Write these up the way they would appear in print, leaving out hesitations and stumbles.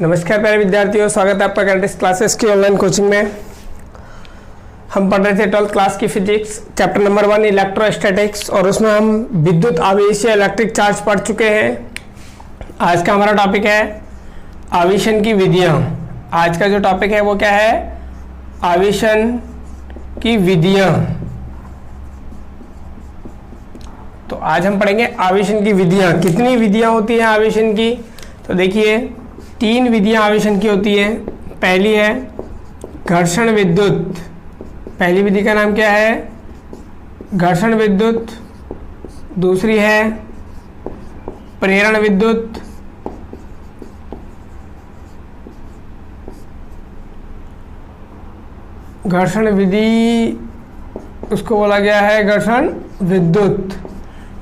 नमस्कार प्यारे विद्यार्थियों, स्वागत है आपका कैंटिस क्लासेस की ऑनलाइन कोचिंग में। हम पढ़ रहे थे 12th क्लास की फिजिक्स, चैप्टर नंबर 1 इलेक्ट्रोस्टैटिक्स, और उसमें हम विद्युत आवेश या इलेक्ट्रिक चार्ज पढ़ चुके हैं। आज का हमारा टॉपिक है आवेशन की विधियाँ। आज का जो टॉपिक है वो क्या है? आवेशन की विधियाँ। तो आज हम पढ़ेंगे आवेशन की विधियाँ। कितनी विधियाँ होती हैं आवेशन की? तो देखिए 3 विधियाँ आवेशन की होती हैं। पहली है घर्षण विद्युत। पहली विधि का नाम क्या है? घर्षण विद्युत। दूसरी है प्रेरण विद्युत। घर्षण विधि उसको बोला गया है घर्षण विद्युत।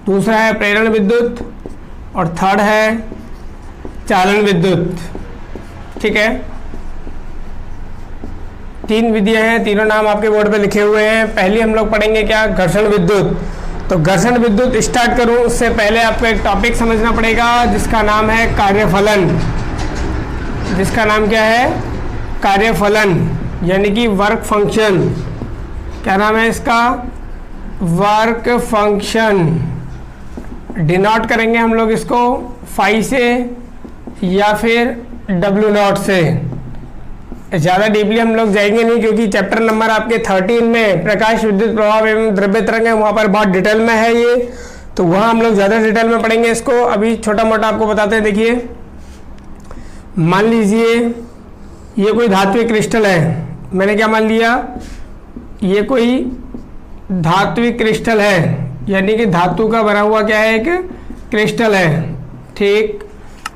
दूसरा है प्रेरण विद्युत और थर्ड है चालन विद्युत। ठीक है, 3 विधियां हैं, तीनों नाम आपके बोर्ड पे लिखे हुए हैं। पहली हम लोग पढ़ेंगे क्या? घर्षण विद्युत। तो घर्षण विद्युत स्टार्ट करूं उससे पहले आपको एक टॉपिक समझना पड़ेगा जिसका नाम है कार्यफलन। जिसका नाम क्या है? कार्यफलन, यानी कि वर्क फंक्शन। क्या नाम है इसका? Work function. डिनोट करेंगे हम लोग इसको फाई से या फिर W0 से। ज़्यादा डीपली हम लोग जाएंगे नहीं, क्योंकि चैप्टर नंबर आपके 13 में प्रकाश विद्युत प्रभाव एवं द्रव्य तरंग है, वहाँ पर बहुत डिटेल में है ये, तो वहाँ हम लोग ज़्यादा डिटेल में पढ़ेंगे इसको। अभी छोटा मोटा आपको बताते हैं। देखिए, मान लीजिए ये कोई धात्विक क्रिस्टल है। मैंने क्या मान लिया? ये कोई धात्विक क्रिस्टल है, यानी कि धातु का बना हुआ क्या है? एक क्रिस्टल है। ठीक,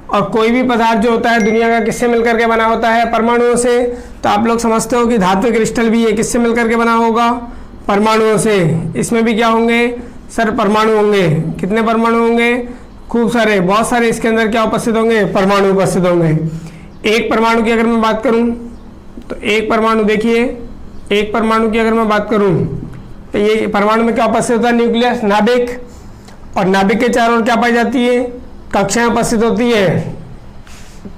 और कोई भी पदार्थ जो होता है दुनिया का किससे मिलकर के बना होता है? परमाणुओं से। तो आप लोग समझते हो कि धात्विक क्रिस्टल भी ये किससे मिलकर के बना होगा? परमाणुओं से। इसमें भी क्या होंगे सर? परमाणु होंगे। कितने परमाणु होंगे? खूब सारे, बहुत सारे। इसके अंदर क्या उपस्थित होंगे? परमाणु उपस्थित होंगे। एक परमाणु की अगर मैं बात करूं तो एक परमाणु, देखिए एक परमाणु की अगर मैं बात करूं तो ये परमाणु में क्या उपस्थित होता है? न्यूक्लियस, नाभिक। और नाभिक के चारों ओर क्या पाई जाती है? कक्षाएं उपस्थित होती है।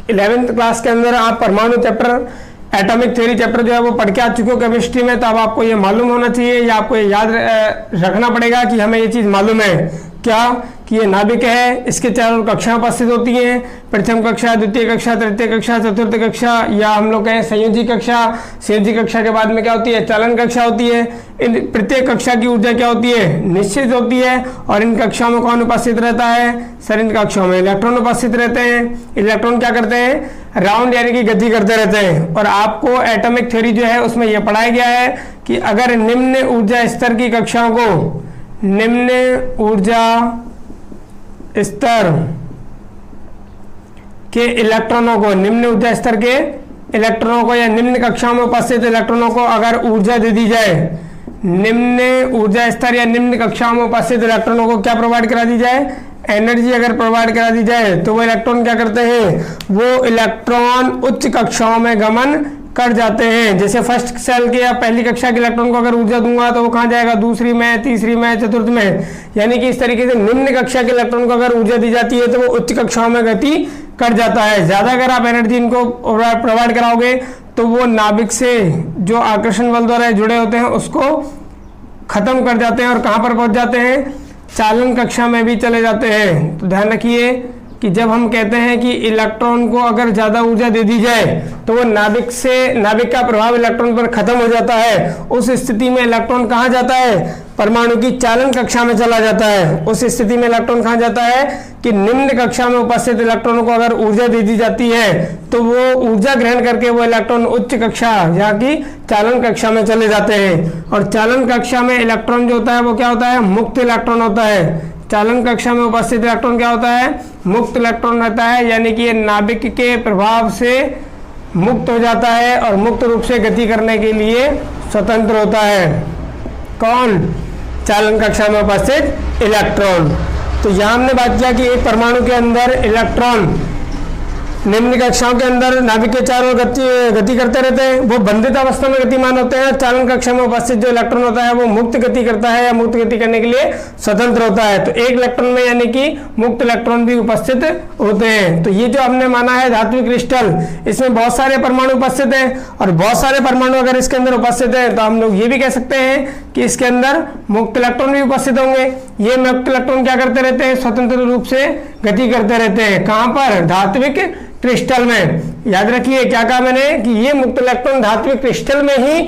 11th क्लास के अंदर आप परमाणु चैप्टर, एटॉमिक थ्योरी चैप्टर जो है वो पढ़ के आ चुके हो केमिस्ट्री में। तो अब आपको ये मालूम होना चाहिए या आपको ये याद रखना पड़ेगा कि हमें ये चीज़ मालूम है क्या? कि ये नाभिक है, इसके चारों कक्षाएं उपस्थित होती हैं। प्रथम कक्षा, द्वितीय कक्षा, तृतीय कक्षा, चतुर्थ कक्षा, या हम लोग कहें संयोजी कक्षा। संयोजी कक्षा के बाद में क्या होती है? चालन कक्षा होती है। इन प्रत्येक कक्षा की ऊर्जा क्या होती है? निश्चित होती है। और इन कक्षाओं में कौन उपस्थित रहता है? सर इन कक्षाओं में इलेक्ट्रॉन उपस्थित रहते हैं। इलेक्ट्रॉन क्या करते हैं? राउंड यानी कि गति करते रहते हैं। और आपको एटॉमिक थ्योरी जो है उसमें यह पढ़ाया गया है कि अगर निम्न ऊर्जा स्तर की कक्षाओं को, निम्न ऊर्जा स्तर के इलेक्ट्रॉनों को, निम्न ऊर्जा स्तर के इलेक्ट्रॉनों को या निम्न कक्षाओं में उपस्थित इलेक्ट्रॉनों को अगर ऊर्जा दे दी जाए, निम्न ऊर्जा स्तर या निम्न कक्षाओं में उपस्थित इलेक्ट्रॉनों को क्या प्रोवाइड करा दी जाए? एनर्जी अगर प्रोवाइड करा दी जाए तो वो इलेक्ट्रॉन क्या करते हैं? वो इलेक्ट्रॉन उच्च कक्षाओं में गमन कर जाते हैं। जैसे फर्स्ट सेल के या पहली कक्षा के इलेक्ट्रॉन को अगर ऊर्जा दूंगा तो वो कहाँ जाएगा? दूसरी में, तीसरी में, चतुर्थ में। यानी कि इस तरीके से निम्न कक्षा के इलेक्ट्रॉन को अगर ऊर्जा दी जाती है तो वो उच्च कक्षाओं में गति कर जाता है। ज़्यादा अगर आप एनर्जी इनको प्रोवाइड कराओगे तो वो नाभिक से जो आकर्षण बल द्वारा जुड़े होते हैं उसको खत्म कर जाते हैं। और कहाँ पर पहुँच जाते हैं? चालन कक्षा में भी चले जाते हैं। तो ध्यान रखिए कि जब हम कहते हैं कि इलेक्ट्रॉन को अगर ज़्यादा ऊर्जा दे दी जाए तो वो नाभिक से, नाभिक का प्रभाव इलेक्ट्रॉन पर खत्म हो जाता है। उस स्थिति में इलेक्ट्रॉन कहाँ जाता है? परमाणु की चालन कक्षा में चला जाता है। उस स्थिति में इलेक्ट्रॉन कहाँ जाता है? कि निम्न कक्षा में उपस्थित इलेक्ट्रॉनों को अगर ऊर्जा दे दी जाती है तो वो ऊर्जा ग्रहण करके वो इलेक्ट्रॉन उच्च कक्षा या कि चालन कक्षा में चले जाते हैं। और चालन कक्षा में इलेक्ट्रॉन जो होता है वो क्या होता है? मुक्त इलेक्ट्रॉन होता है। चालन कक्षा में उपस्थित इलेक्ट्रॉन क्या होता है? मुक्त इलेक्ट्रॉन रहता है, यानी कि ये नाभिक के प्रभाव से मुक्त हो जाता है और मुक्त रूप से गति करने के लिए स्वतंत्र होता है। कौन? चालन कक्षा में उपस्थित इलेक्ट्रॉन। तो यहाँ हमने बात किया कि एक परमाणु के अंदर इलेक्ट्रॉन निम्न कक्षाओं के अंदर नाभिक के चारों ओर गति करते रहते हैं, वो बंधित अवस्था में गतिमान होते हैं। चालन कक्षा में उपस्थित जो इलेक्ट्रॉन होता है वो मुक्त गति करता है या मुक्त गति करने के लिए स्वतंत्र होता है। तो एक इलेक्ट्रॉन में यानी कि मुक्त इलेक्ट्रॉन भी उपस्थित होते हैं। तो ये जो हमने माना है धात्विक क्रिस्टल, इसमें बहुत सारे परमाणु उपस्थित हैं, और बहुत सारे परमाणु अगर इसके अंदर उपस्थित है तो हम लोग ये भी कह सकते हैं कि इसके अंदर मुक्त इलेक्ट्रॉन भी उपस्थित होंगे। ये मुक्त इलेक्ट्रॉन क्या करते रहते हैं? स्वतंत्र रूप से गति करते रहते हैं। कहां पर? धात्विक क्रिस्टल में। याद रखिए क्या कहा मैंने कि ये मुक्त इलेक्ट्रॉन धात्विक क्रिस्टल में ही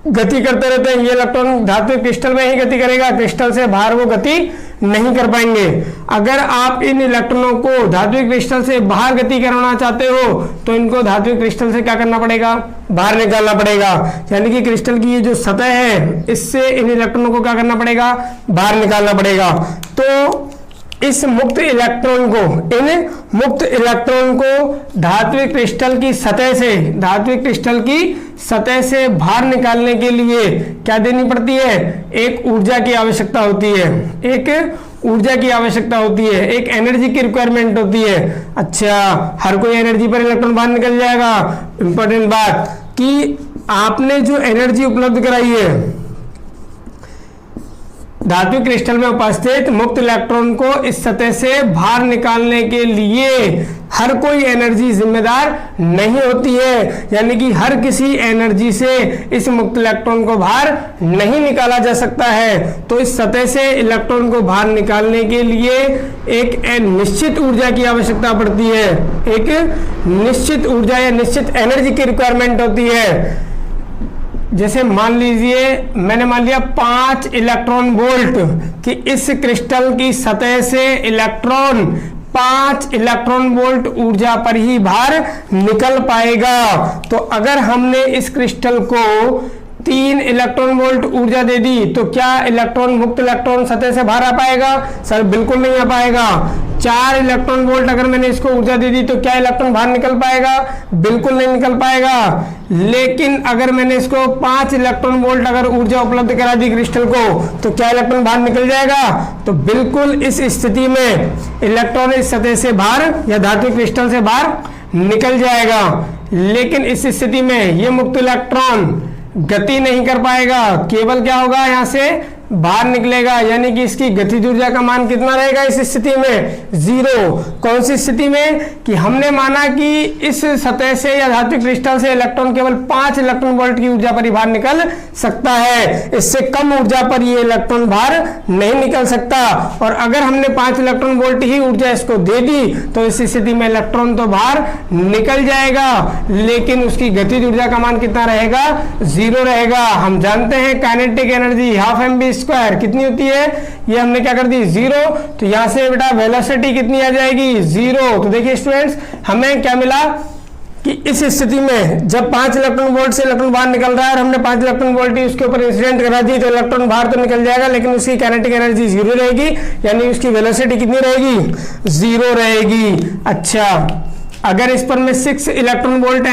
गति करते रहते हैं। ये इलेक्ट्रॉन धात्विक क्रिस्टल में ही गति करेगा, क्रिस्टल से बाहर वो गति नहीं कर पाएंगे। अगर आप इन इलेक्ट्रॉनों को धात्विक क्रिस्टल से बाहर गति कराना चाहते हो तो इनको धात्विक क्रिस्टल से क्या करना पड़ेगा? बाहर निकालना पड़ेगा। यानी कि क्रिस्टल की ये जो सतह है इससे इन इलेक्ट्रॉनों को क्या करना पड़ेगा? बाहर निकालना पड़ेगा। तो इस मुक्त इलेक्ट्रॉन को, इन मुक्त इलेक्ट्रॉन को धात्विक क्रिस्टल की सतह से, धात्विक क्रिस्टल की सतह से बाहर निकालने के लिए क्या देनी पड़ती है? एक ऊर्जा की आवश्यकता होती है। एक ऊर्जा की आवश्यकता होती है, एक एनर्जी की रिक्वायरमेंट होती है। अच्छा, हर कोई एनर्जी पर इलेक्ट्रॉन बाहर निकल जाएगा? इंपॉर्टेंट बात कि आपने जो एनर्जी उपलब्ध कराई है धात्विक क्रिस्टल में उपस्थित मुक्त इलेक्ट्रॉन को इस सतह से बाहर निकालने के लिए हर कोई एनर्जी जिम्मेदार नहीं होती है। यानी कि हर किसी एनर्जी से इस मुक्त इलेक्ट्रॉन को बाहर नहीं निकाला जा सकता है। तो इस सतह से इलेक्ट्रॉन को बाहर निकालने के लिए एक निश्चित ऊर्जा की आवश्यकता पड़ती है। एक निश्चित ऊर्जा या निश्चित एनर्जी की रिक्वायरमेंट होती है। जैसे मान लीजिए मैंने मान लिया 5 इलेक्ट्रॉन वोल्ट कि इस क्रिस्टल की सतह से इलेक्ट्रॉन 5 इलेक्ट्रॉन वोल्ट ऊर्जा पर ही बाहर निकल पाएगा। तो अगर हमने इस क्रिस्टल को 3 इलेक्ट्रॉन वोल्ट ऊर्जा दे दी तो क्या इलेक्ट्रॉन, मुक्त इलेक्ट्रॉन सतह से बाहर आ पाएगा? सर बिल्कुल नहीं आ पाएगा। 4 इलेक्ट्रॉन वोल्ट अगर मैंने इसको ऊर्जा दे दी तो क्या इलेक्ट्रॉन बाहर निकल पाएगा? बिल्कुल नहीं निकल पाएगा। लेकिन अगर मैंने इसको 5 इलेक्ट्रॉन वोल्ट अगर ऊर्जा उपलब्ध करा दी क्रिस्टल को तो क्या इलेक्ट्रॉन बाहर निकल जाएगा? तो बिल्कुल इस स्थिति में इलेक्ट्रॉन इस सतह से बाहर या धात्विक क्रिस्टल से बाहर निकल जाएगा। लेकिन इस स्थिति में ये मुक्त इलेक्ट्रॉन गति नहीं कर पाएगा, केवल क्या होगा? यहां से बाहर निकलेगा। यानी कि इसकी गतिज ऊर्जा का मान कितना रहेगा इस स्थिति में? 0। कौन सी स्थिति में? कि हमने माना कि इस सतह से या धात्विक क्रिस्टल से इलेक्ट्रॉन केवल 5 इलेक्ट्रॉन वोल्ट की ऊर्जा पर ही बाहर निकल सकता है। इससे कम ऊर्जा पर ये इलेक्ट्रॉन बाहर नहीं निकल सकता। और अगर हमने 5 इलेक्ट्रॉन वोल्ट ही ऊर्जा इसको दे दी तो इस स्थिति में इलेक्ट्रॉन तो बाहर निकल जाएगा, लेकिन उसकी गतिज ऊर्जा का मान कितना रहेगा? 0 रहेगा। हम जानते हैं काइनेटिक एनर्जी 12 mv² कितनी होती है? ये हमने क्या कर दी? 0। तो यहां से बेटा वेलोसिटी कितनी आ जाएगी? 0। तो देखिए स्टूडेंट्स, हमें क्या मिला कि इस स्थिति में जब 5 इलेक्ट्रॉन वोल्ट से इलेक्ट्रॉन बाहर निकल रहा है और हमने 5 इलेक्ट्रॉन वोल्ट ही उसके ऊपर इंसिडेंट करा दी तो इलेक्ट्रॉन बाहर तो निकल जाएगा, लेकिन उसकी काइनेटिक एनर्जी 0 रहेगी। यानी उसकी वेलोसिटी कितनी रहेगी? 0 रहेगी। अच्छा, अगर इस पर मैं 6 इलेक्ट्रॉन वोल्ट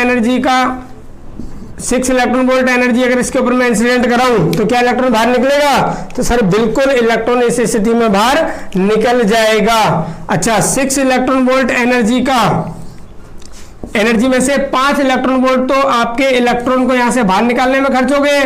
एनर्जी अगर इसके ऊपर मैं इंसिडेंट कराऊं तो क्या इलेक्ट्रॉन बाहर निकलेगा? तो सर बिल्कुल इलेक्ट्रॉन इस स्थिति में बाहर निकल जाएगा। अच्छा, 6 इलेक्ट्रॉन वोल्ट एनर्जी में से 5 इलेक्ट्रॉन वोल्ट तो आपके इलेक्ट्रॉन को यहां से बाहर निकालने में खर्च हो गए,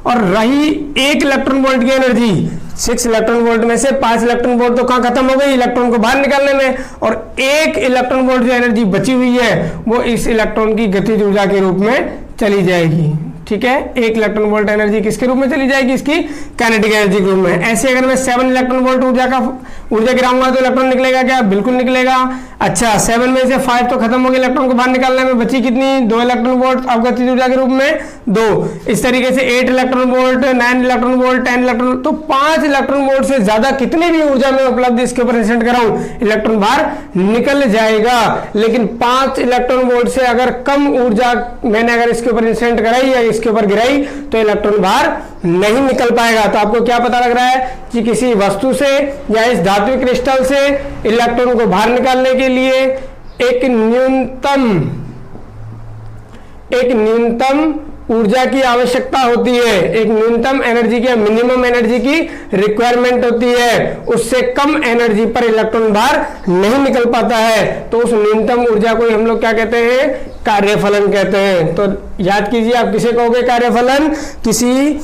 और रही 1 इलेक्ट्रॉन वोल्ट की एनर्जी। 6 इलेक्ट्रॉन वोल्ट में से 5 इलेक्ट्रॉन वोल्ट तो कहां खत्म हो गई? इलेक्ट्रॉन को बाहर निकालने में। और 1 इलेक्ट्रॉन वोल्ट जो एनर्जी बची हुई है वो इस इलेक्ट्रॉन की गतिज ऊर्जा के रूप में चली जाएगी। ठीक है, 1 इलेक्ट्रॉन वोल्ट एनर्जी किसके रूप में चली जाएगी? इसकी काइनेटिक एनर्जी के रूप में। ऐसे अगर मैं 7 इलेक्ट्रॉन वोल्ट ऊर्जा गिराऊंगा तो इलेक्ट्रॉन निकलेगा क्या? बिल्कुल निकलेगा। अच्छा, 7 में से 5 तो खत्म हो गए इलेक्ट्रॉन को बाहर निकालने में, बची कितनी? 2 इलेक्ट्रॉन वोल्ट अवगतिज ऊर्जा के रूप में 2। इस तरीके से 8 electron volt, 9 electron volt, 10 electron, तो 5 इलेक्ट्रॉन वोल्ट से ज्यादा कितनी भी ऊर्जा में उपलब्ध इसके ऊपर इंसिडेंट कराऊं इलेक्ट्रॉन बाहर निकल जाएगा। लेकिन 5 इलेक्ट्रॉन वोल्ट से अगर कम ऊर्जा मैंने अगर इसके ऊपर इंसिडेंट कराई या इसके ऊपर गिराई तो इलेक्ट्रॉन बाहर नहीं निकल पाएगा। तो आपको क्या पता लग रहा है कि किसी वस्तु से या इस धात्विक क्रिस्टल से इलेक्ट्रॉन को बाहर निकालने के लिए एक न्यूनतम ऊर्जा की आवश्यकता होती है, एक न्यूनतम एनर्जी की मिनिमम एनर्जी की रिक्वायरमेंट होती है, उससे कम एनर्जी पर इलेक्ट्रॉन बाहर नहीं निकल पाता है, तो उस न्यूनतम ऊर्जा को हम लोग क्या कहते हैं, कार्यफलन कहते हैं। तो याद कीजिए, आप किसे कहोगे कार्यफलन, किसी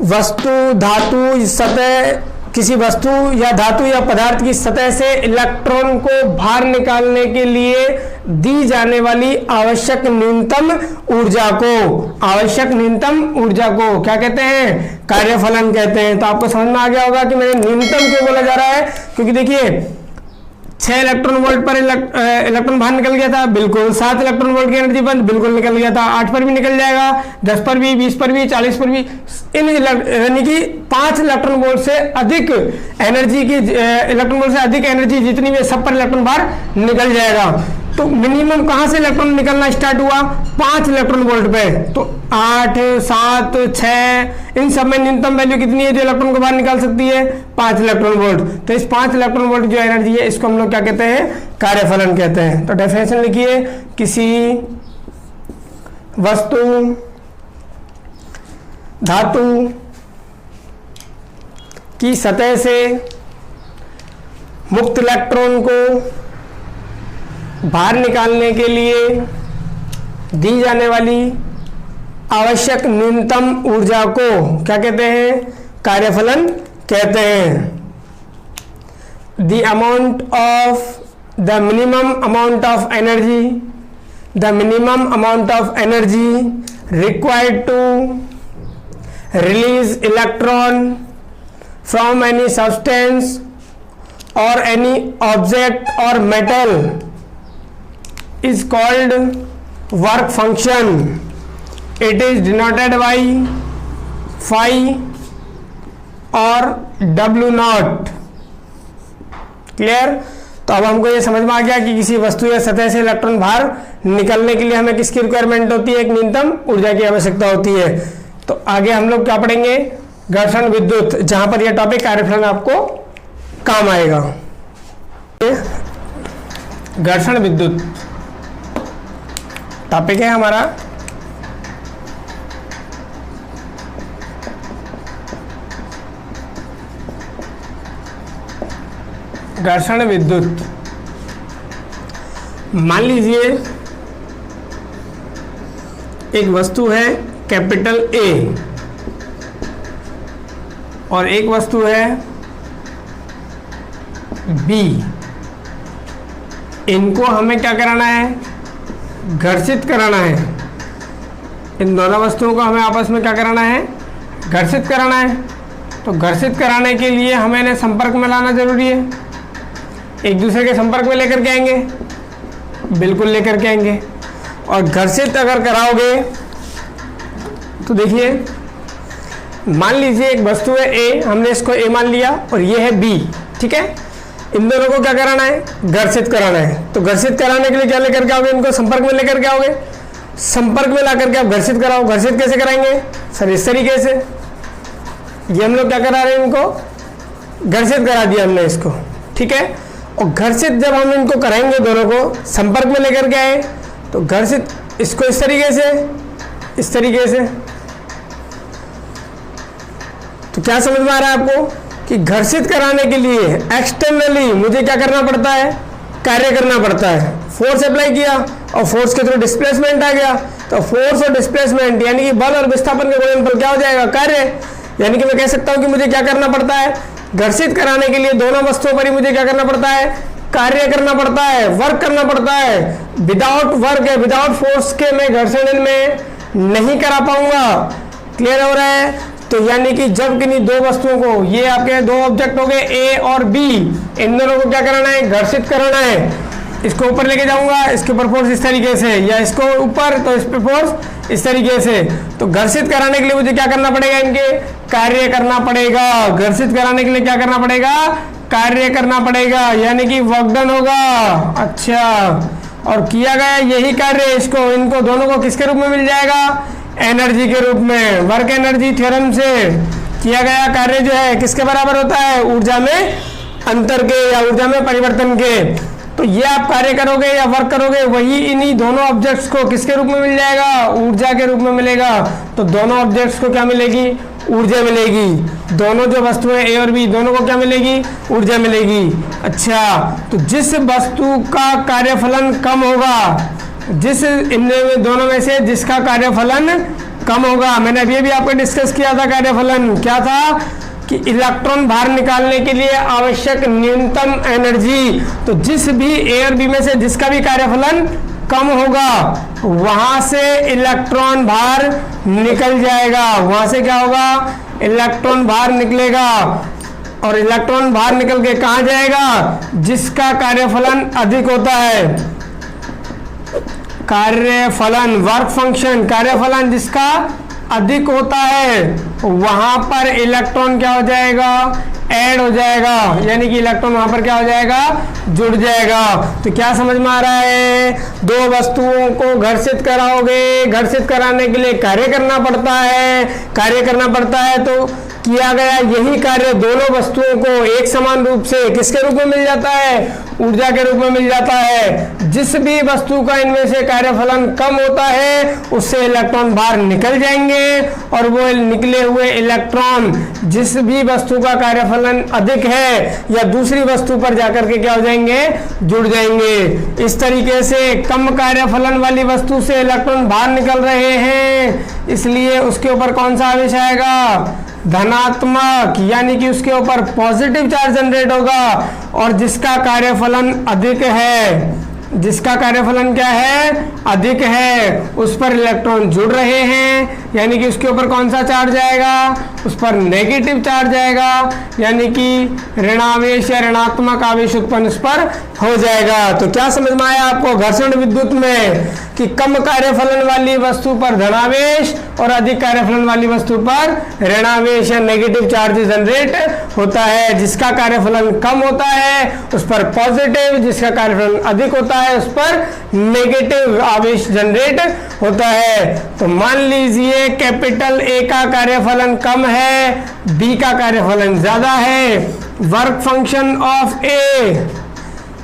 वस्तु धातु सतह, किसी वस्तु या धातु या पदार्थ की सतह से इलेक्ट्रॉन को बाहर निकालने के लिए दी जाने वाली आवश्यक न्यूनतम ऊर्जा को, आवश्यक न्यूनतम ऊर्जा को क्या कहते हैं, कार्यफलन कहते हैं। तो आपको समझ में आ गया होगा कि मैंने न्यूनतम क्यों बोला जा रहा है, क्योंकि देखिए 6 इलेक्ट्रॉन वोल्ट पर इलेक्ट्रॉन बाहर निकल गया था, बिल्कुल 7 इलेक्ट्रॉन वोल्ट की एनर्जी पर बिल्कुल निकल गया था, 8 पर भी निकल जाएगा, 10 पर भी, 20 पर भी, 40 पर भी, यानी कि 5 इलेक्ट्रॉन वोल्ट से अधिक एनर्जी की, इलेक्ट्रॉन वोल्ट से अधिक एनर्जी जितनी भी सब पर इलेक्ट्रॉन बाहर निकल जाएगा। तो मिनिमम कहां से इलेक्ट्रॉन निकलना स्टार्ट हुआ, 5 इलेक्ट्रॉन वोल्ट पे। तो 8, 7, 6 इन सब में न्यूनतम वैल्यू कितनी है जो इलेक्ट्रॉन को बाहर निकाल सकती है, 5 इलेक्ट्रॉन वोल्ट। तो इस 5 इलेक्ट्रॉन वोल्ट जो एनर्जी है इसको हम लोग क्या कहते हैं, कार्यफलन कहते हैं। तो डेफिनेशन लिखिए, किसी वस्तु धातु की सतह से मुक्त इलेक्ट्रॉन को बाहर निकालने के लिए दी जाने वाली आवश्यक न्यूनतम ऊर्जा को क्या कहते हैं, कार्यफलन कहते हैं। The amount of the minimum amount of energy, the minimum amount of energy required to release electron from any substance और एनी ऑब्जेक्ट और metal is called work function. It is denoted by phi और W naught. Clear? तो अब हमको ये समझ में आ गया कि किसी वस्तु या सतह से इलेक्ट्रॉन बाहर निकलने के लिए हमें किसकी रिक्वायरमेंट होती है, एक न्यूनतम ऊर्जा की आवश्यकता होती है। तो आगे हम लोग क्या पढ़ेंगे, घर्षण विद्युत, जहां पर यह टॉपिक कार्यफलन आपको काम आएगा। घर्षण विद्युत टॉपिक है हमारा। घर्षण विद्युत, मान लीजिए एक वस्तु है कैपिटल A और एक वस्तु है B। इनको हमें क्या कराना है, घर्षित कराना है। इन दोनों वस्तुओं को हमें आपस में क्या कराना है, घर्षित कराना है। तो घर्षित कराने के लिए हमें इन्हें संपर्क में लाना जरूरी है। एक दूसरे के संपर्क में लेकर के आएंगे, बिल्कुल लेकर के आएंगे। और घर्षित अगर कराओगे तो देखिए, मान लीजिए एक वस्तु है A, हमने इसको A मान लिया और ये है B, ठीक है। इन दोनों को क्या कराना है, घर्षित कराना है। तो घर्षित कराने के लिए क्या लेकर के आओगे, इनको संपर्क में लेकर के आओगे। संपर्क में ला करके आप घर्षित कराओ। घर्षित कैसे कराएंगे सर, इस तरीके से। ये हम लोग क्या करा रहे हैं, इनको घर्षित करा दिया हमने इसको, ठीक है। और घर्षित जब हम इनको कराएंगे, दोनों को संपर्क में लेकर के आए, तो घर्षित इसको इस तरीके से, इस तरीके से। तो क्या समझ में आ रहा है आपको कि घर्षित कराने के लिए एक्सटर्नली मुझे क्या करना पड़ता है, कार्य करना पड़ता है। फोर्स अप्लाई किया और फोर्स के थ्रू डिस्प्लेसमेंट आ गया। तो फोर्स और डिस्प्लेसमेंट यानी कि बल और विस्थापन के गुणनफल क्या हो जाएगा, कार्य। यानी कि मैं कह सकता हूं कि मुझे क्या करना पड़ता है, घर्षित कराने के लिए दोनों वस्तुओं पर ही मुझे क्या करना पड़ता है, कार्य करना पड़ता है, वर्क करना पड़ता है। विदाउट वर्क है, विदाउट फोर्स के मैं घर्षण में नहीं करा पाऊंगा। क्लियर हो रहा है? तो यानी कि जब किन्हीं दो वस्तुओं को, ये आपके दो ऑब्जेक्ट हो गए A और B, इन दोनों को क्या कराना है, घर्षित कराना है। इसको ऊपर लेके जाऊंगा, इसके ऊपर फोर्स इस तरीके से, या इसको ऊपर तो इस पे फोर्स इस तरीके से। तो घर्षित कराने के लिए मुझे क्या करना पड़ेगा, इनके कार्य करना पड़ेगा। घर्षित कराने के लिए क्या करना पड़ेगा, कार्य करना पड़ेगा, यानी कि वर्क डन होगा। अच्छा, और किया गया यही कार्य इसको, इनको दोनों को किसके रूप में मिल जाएगा, एनर्जी के रूप में। वर्क एनर्जी थ्योरम से किया गया कार्य जो है किसके बराबर होता है, ऊर्जा में अंतर के या ऊर्जा में परिवर्तन के। तो ये आप कार्य करोगे या वर्क करोगे, वही इन्हीं दोनों ऑब्जेक्ट्स को किसके रूप में मिल जाएगा, ऊर्जा के रूप में मिलेगा। तो दोनों ऑब्जेक्ट्स को क्या मिलेगी, ऊर्जा मिलेगी। दोनों जो वस्तुएं ए और बी दोनों को क्या मिलेगी, ऊर्जा मिलेगी। अच्छा, तो जिस वस्तु का कार्यफलन कम होगा, जिस इनमें दोनों में से जिसका कार्यफलन कम होगा, मैंने अभी आपको डिस्कस किया था कार्यफलन क्या था, कि इलेक्ट्रॉन बाहर निकालने के लिए आवश्यक न्यूनतम एनर्जी। तो जिस भी ए और बी में से जिसका भी कार्यफलन कम होगा, वहां से इलेक्ट्रॉन बाहर निकल जाएगा। वहां से क्या होगा, इलेक्ट्रॉन बाहर निकलेगा, और इलेक्ट्रॉन बाहर निकल के कहां जाएगा, जिसका कार्यफलन अधिक होता है। कार्यफलन, वर्क फंक्शन, कार्यफलन जिसका अधिक होता है, वहां पर इलेक्ट्रॉन क्या हो जाएगा, ऐड हो जाएगा, यानी कि इलेक्ट्रॉन वहां पर क्या हो जाएगा, जुड़ जाएगा। तो क्या समझ में आ रहा है, दो वस्तुओं को घर्षित कराओगे, घर्षित कराने के लिए कार्य करना पड़ता है, कार्य करना पड़ता है, तो किया गया यही कार्य दोनों वस्तुओं को एक समान रूप से किसके रूप में मिल जाता है, ऊर्जा के रूप में मिल जाता है। जिस भी वस्तु का इनमें से कार्यफलन कम होता है, उससे इलेक्ट्रॉन बाहर निकल जाएंगे, और वो निकले हुए इलेक्ट्रॉन जिस भी वस्तु का कार्यफलन अधिक है या दूसरी वस्तु पर जाकर के क्या हो जाएंगे, जुड़ जाएंगे। इस तरीके से कम कार्यफलन वाली वस्तु से इलेक्ट्रॉन बाहर निकल रहे हैं, इसलिए उसके ऊपर कौन सा आवेश आएगा, धनात्मक, यानी कि उसके ऊपर पॉजिटिव चार्ज जनरेट होगा। और जिसका कार्यफलन अधिक है, जिसका कार्यफलन क्या है, अधिक है, उस पर इलेक्ट्रॉन जुड़ रहे हैं, यानी कि उसके ऊपर कौन सा चार्ज आएगा, उस पर नेगेटिव चार्ज आएगा, यानी कि ऋणावेश या ऋणात्मक आवेश उत्पन्न उस पर हो जाएगा। तो क्या समझ में आया आपको घर्षण विद्युत में, कि कम कार्यफलन वाली वस्तु पर धनावेश और अधिक कार्यफलन वाली वस्तु पर ऋणावेश या नेगेटिव चार्ज जनरेट होता है। जिसका कार्यफलन कम होता है उस पर पॉजिटिव, जिसका कार्यफलन अधिक होता है उस पर नेगेटिव आवेश जनरेट होता है। तो मान लीजिए कैपिटल ए का कार्यफलन कम है, बी का कार्यफलन ज्यादा है। Work function of A,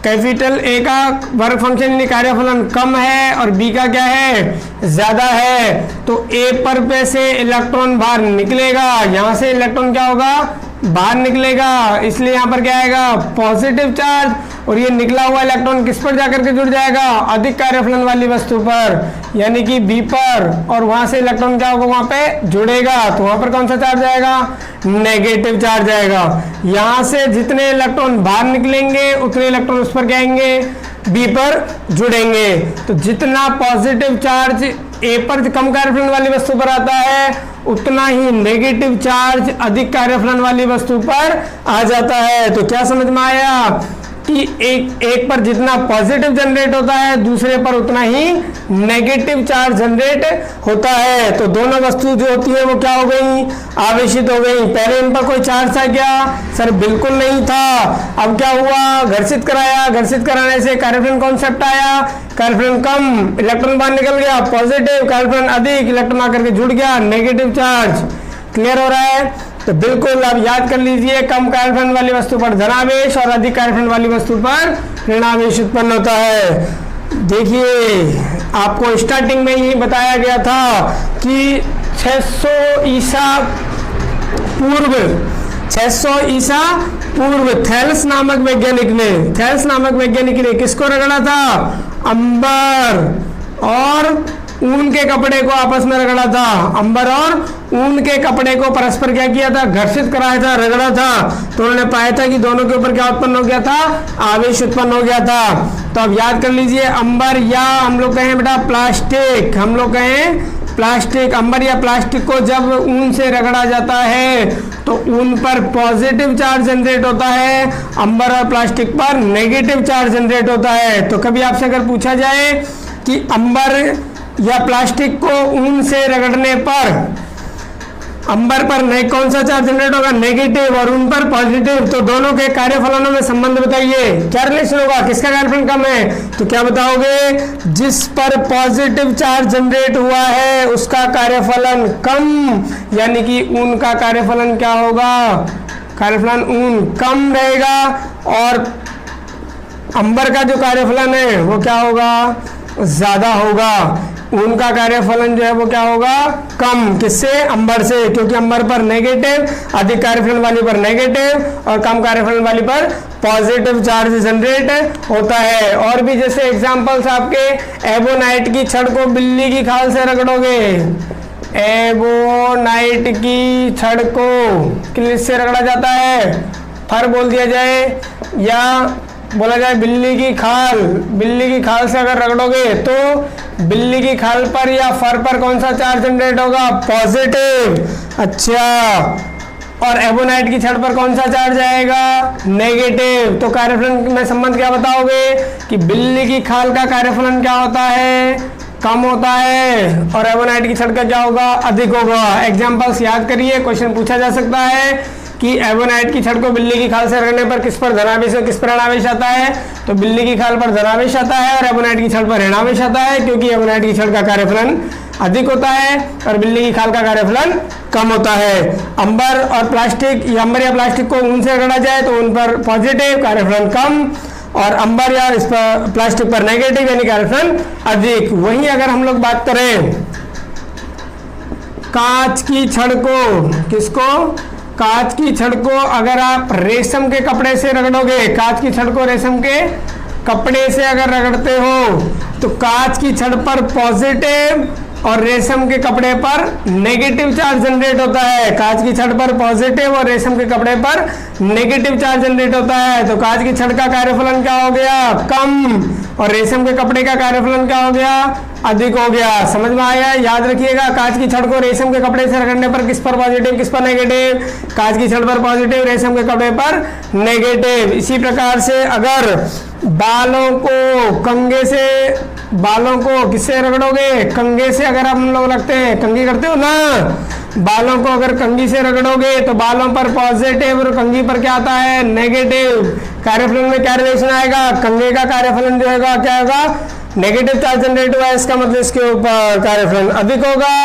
capital A का वर्क फंक्शन कार्यफलन कम है और बी का क्या है, ज्यादा है। तो ए पर पे से इलेक्ट्रॉन बाहर निकलेगा, यहां से इलेक्ट्रॉन क्या होगा, बाहर निकलेगा, इसलिए यहां पर क्या आएगा, पॉजिटिव चार्ज। और ये निकला हुआ इलेक्ट्रॉन किस पर जाकर के जुड़ जाएगा, अधिक कार्यफलन वाली वस्तु पर, यानी कि बी पर, और वहां से इलेक्ट्रॉन क्या होगा, वहां पे जुड़ेगा। तो वहां पर कौन सा चार्ज आएगा, नेगेटिव चार्ज आएगा। यहां से जितने इलेक्ट्रॉन बाहर निकलेंगे उतने इलेक्ट्रॉन उस पर क्या आएंगे, बी पर जुड़ेंगे। तो जितना पॉजिटिव चार्ज ए पर कम कार्यफलन वाली वस्तु पर आता है, उतना ही नेगेटिव चार्ज अधिक कार्यफलन वाली वस्तु पर आ जाता है। तो क्या समझ में आया कि एक पर जितना पॉजिटिव जनरेट होता है, दूसरे पर उतना ही नेगेटिव चार्ज जनरेट होता है। तो दोनों वस्तु जो होती है वो क्या हो गई, आवेशित हो गई। पहले इन पर कोई चार्ज था क्या, सर बिल्कुल नहीं था। अब क्या हुआ, घर्षित कराया, घर्षित कराने से कार्यफलन कॉन्सेप्ट आया, कार्यफलन कम, इलेक्ट्रॉन बाहर निकल गया, पॉजिटिव, कार्यफलन अधिक, इलेक्ट्रॉन आकर के जुड़ गया, नेगेटिव चार्ज। क्लियर हो रहा है। तो बिल्कुल आप याद कर लीजिए, कम कार्यफलन वाली वस्तु पर धनावेश और अधिक कार्यफलन वाली वस्तु पर ऋणावेश उत्पन्न होता है। देखिए आपको स्टार्टिंग में ही बताया गया था कि 600 ईसा पूर्व थैलस नामक वैज्ञानिक ने किसको रगड़ा था, अंबर और ऊन के कपड़े को आपस में रगड़ा था। अंबर और ऊन के कपड़े को परस्पर क्या किया था, घर्षित कराया था, रगड़ा था। तो उन्होंने पाया था कि दोनों के ऊपर क्या उत्पन्न हो गया था, आवेश उत्पन्न हो गया था। तो अब याद कर लीजिए, अंबर या हम लोग कहें बेटा प्लास्टिक, हम लोग कहें प्लास्टिक, अंबर या प्लास्टिक को जब ऊन से रगड़ा जाता है तो ऊन पर पॉजिटिव चार्ज जनरेट होता है, अंबर और प्लास्टिक पर नेगेटिव चार्ज जनरेट होता है। तो कभी आपसे अगर पूछा जाए कि अंबर या प्लास्टिक को ऊन से रगड़ने पर अंबर पर कौन सा चार्ज जनरेट होगा, नेगेटिव, और उन पर पॉजिटिव, तो दोनों के कार्यफलनों में संबंध बताइए, क्या रिलेशन होगा, किसका कार्यफलन कम है। तो क्या बताओगे, जिस पर पॉजिटिव चार्ज जनरेट हुआ है उसका कार्यफलन कम, यानी कि ऊन का कार्यफलन क्या होगा, कार्यफलन ऊन कम रहेगा, और अंबर का जो कार्यफलन है वो क्या होगा, ज्यादा होगा। उनका कार्यफलन जो है वो क्या होगा, कम। किससे, अंबर से, क्योंकि अंबर पर नेगेटिव, अधिक कार्यफलन वाली पर नेगेटिव और कम कार्यफलन वाली पर पॉजिटिव चार्ज जनरेट होता है। और भी जैसे एग्जांपल्स आपके, एबोनाइट की छड़ को बिल्ली की खाल से रगड़ोगे, एबोनाइट की छड़ को किससे रगड़ा जाता है, फर बोल दिया जाए या बोला जाए बिल्ली की खाल, बिल्ली की खाल से अगर रगड़ोगे तो बिल्ली की खाल पर या फर पर कौन सा चार्ज जनरेट होगा, पॉजिटिव। अच्छा, और एबोनाइट की छड़ पर कौन सा चार्ज आएगा, नेगेटिव। तो कार्यफलन में संबंध क्या बताओगे कि बिल्ली की खाल का कार्यफलन क्या होता है, कम होता है, और एबोनाइट की छड़ का क्या होगा, अधिक होगा। एग्जांपल्स याद करिए, क्वेश्चन पूछा जा सकता है कि एबोनाइट की छड़ को बिल्ली की खाल से रगड़ने पर किस पर धनावेश और किस पर ऋणावेश आता है, तो बिल्ली की खाल पर धनावेश आता है और एबोनाइट की छड़ पर ऋणावेश आता है, क्योंकि एबोनाइट की छड़ का कार्यफलन अधिक होता है और बिल्ली की खाल का कार्यफलन कम होता है। अंबर और प्लास्टिक, या अंबर या प्लास्टिक को ऊन से रगड़ा जाए तो उन पर पॉजिटिव, कार्यफलन कम, और अंबर या इस पर प्लास्टिक पर नेगेटिव यानी कार्यफलन अधिक। वहीं अगर हम लोग बात करें कांच की छड़ को, किसको, कांच की छड़ को अगर आप रेशम के कपड़े से रगड़ोगे, कांच की छड़ को रेशम के कपड़े से अगर रगड़ते हो तो कांच की छड़ पर पॉजिटिव और रेशम के कपड़े पर नेगेटिव चार्ज जनरेट होता है। कांच की छड़ पर पॉजिटिव और रेशम के कपड़े पर नेगेटिव चार्ज जनरेट होता है। तो कांच की छड़ का कार्यफलन क्या हो गया, कम, और रेशम के कपड़े का कार्यफलन क्या हो गया, अधिक हो गया। समझ में आया, याद रखिएगा, कांच की छड़ को रेशम के कपड़े से रगड़ने पर किस पर पॉजिटिव, किस पर नेगेटिव, कांच की छड़ पर पॉजिटिव, रेशम के कपड़े पर नेगेटिव। इसी प्रकार से अगर बालों को कंघे से, बालों को किससे रगड़ोगे, कंघे से अगर हम लोग रखते हैं, कंघी करते हो ना, बालों को अगर कंघी से रगड़ोगे तो बालों पर पॉजिटिव और कंघी पर क्या आता है, नेगेटिव। कार्यफलन में क्या रिलेशन आएगा, कंघे का कार्यफलन जो होगा क्या होगा, नेगेटिव चार्ज जनरेट हुआ है, इसका मतलब इसके ऊपर कार्यफलन अधिक होगा,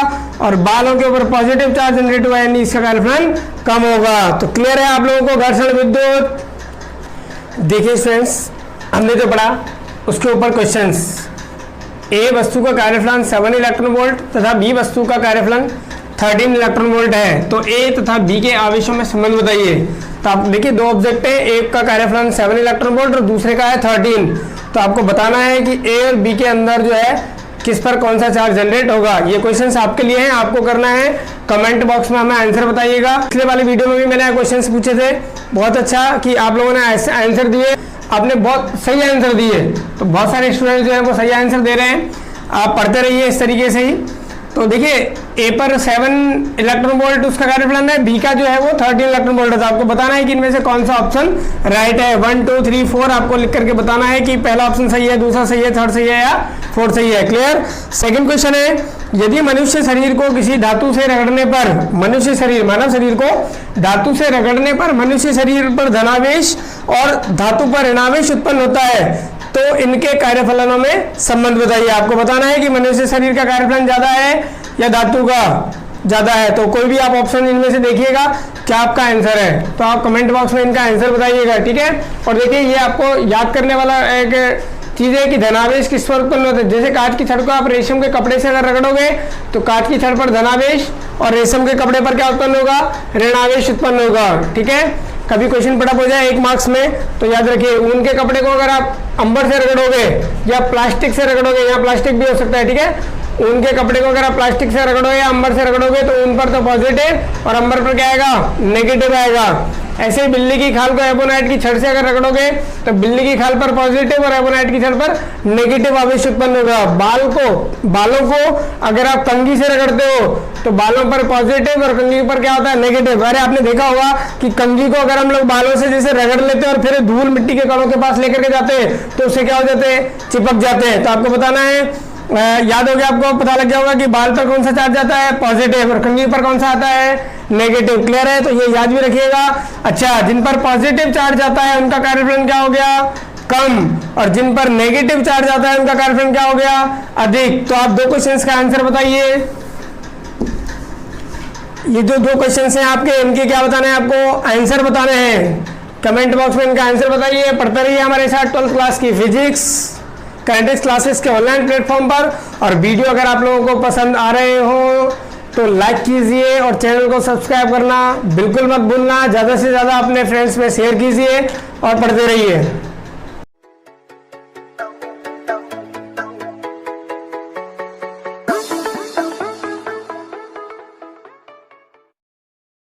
और बालों के ऊपर पॉजिटिव चार्ज जनरेट हुआ है यानी इसका कार्यफलन कम होगा। तो क्लियर है आप लोगों को घर्षण विद्युत। देखिए फ्रेंड्स, हमने जो पढ़ा उसके ऊपर क्वेश्चंस, ए वस्तु का कार्यफलन 7 इलेक्ट्रॉन वोल्ट तथा बी वस्तु का कार्यफलन 13 इलेक्ट्रॉन वोल्ट है, तो ए तथा बी के आवेशों में संबंध बताइए। तो आप देखिए, दो ऑब्जेक्ट है, एक का कार्यफलन 7 इलेक्ट्रॉन वोल्ट और दूसरे का है 13। तो आपको बताना है कि ए और बी के अंदर जो है किस पर कौन सा चार्ज जनरेट होगा। ये क्वेश्चंस आपके लिए हैं, आपको करना है, कमेंट बॉक्स में हमें आंसर बताइएगा। पिछले वाले वीडियो में भी मैंने क्वेश्चंस पूछे थे, बहुत अच्छा कि आप लोगों ने ऐसे आंसर दिए, आपने बहुत सही आंसर दिए। तो बहुत सारे स्टूडेंट जो है वो सही आंसर दे रहे हैं, आप पढ़ते रहिए इस तरीके से ही। तो देखिए, ए पर 7 इलेक्ट्रॉन वोल्ट उसका कार्यफलन है, बी का जो है वो 13 इलेक्ट्रॉन वोल्ट है। तो आपको बताना है कि इनमें से कौन सा ऑप्शन राइट है। 1 2 3 4 आपको लिख करके बताना है कि पहला ऑप्शन सही है, दूसरा सही है, थर्ड सही है या फोर्थ सही है। क्लियर। सेकंड क्वेश्चन है, यदि मनुष्य शरीर को किसी धातु से रगड़ने पर, मनुष्य शरीर, मानव शरीर को धातु से रगड़ने पर मनुष्य शरीर पर धनावेश और धातु पर ऋणावेश उत्पन्न होता है, तो इनके कार्यफलनों में संबंध बताइए। आपको बताना है कि मनुष्य शरीर का कार्यफलन ज्यादा है या धातु का ज्यादा है। तो कोई भी आप ऑप्शन इनमें से देखिएगा, क्या आपका आंसर है, तो आप कमेंट बॉक्स में इनका आंसर बताइएगा, ठीक है। और देखिए, ये आपको याद करने वाला एक चीज है कि धनावेश किस पर उत्पन्न होता है। जैसे कांच की छड़ को आप रेशम के कपड़े से अगर रगड़ोगे तो कांच की छड़ पर धनावेश और रेशम के कपड़े पर क्या उत्पन्न होगा, ऋणावेश उत्पन्न होगा, ठीक है। कभी क्वेश्चन पड़ा हो जाए 1 मार्क्स में तो याद रखिए, ऊन के कपड़े को अगर आप अंबर से रगड़ोगे या प्लास्टिक से रगड़ोगे, यहाँ प्लास्टिक भी हो सकता है, ठीक है। ऊन के कपड़े को अगर आप प्लास्टिक से रगड़ोगे या अंबर से रगड़ोगे तो ऊन पर तो पॉजिटिव और अंबर पर क्या आएगा, नेगेटिव आएगा। ऐसे ही बिल्ली की खाल को एबोनाइट की छड़ से अगर रगड़ोगे तो बिल्ली की खाल पर पॉजिटिव और एबोनाइट की छड़ पर नेगेटिव आवेश उत्पन्न होगा। बालों को अगर आप कंघी से रगड़ते हो तो बालों पर पॉजिटिव और कंघी पर क्या होता है, नेगेटिव। अरे आपने देखा होगा कि कंघी को अगर हम लोग बालों से जैसे रगड़ लेते हैं और फिर धूल मिट्टी के कणों के पास लेकर के जाते हैं तो उससे क्या हो जाते हैं, चिपक जाते हैं। तो आपको बताना है, याद हो गया, आपको पता लग गया होगा कि बाल पर कौन सा चार्ज आता है, पॉजिटिव, और कंघी पर कौन सा आता है, नेगेटिव। क्लियर है, तो ये याद भी रखिएगा। अच्छा, जिन पर पॉजिटिव चार्ज आता है उनका कार्यफलन क्या हो गया, कम, और जिन पर नेगेटिव चार्ज आता है उनका कार्यफलन क्या हो गया, अधिक। तो आप 2 क्वेश्चंस का आंसर बताइए। ये जो 2 क्वेश्चंस हैं आपके, इनके क्या बताना है, आपको आंसर बताने हैं। कमेंट बॉक्स में इनका आंसर बताइए। पढ़ते रहिए हमारे साथ 12th क्लास की फिजिक्स करंट क्लासेस के ऑनलाइन प्लेटफॉर्म पर। और वीडियो अगर आप लोगों को पसंद आ रहे हो तो लाइक कीजिए और चैनल को सब्सक्राइब करना बिल्कुल मत भूलना। ज़्यादा से ज़्यादा अपने फ्रेंड्स में शेयर कीजिए और पढ़ते रहिए।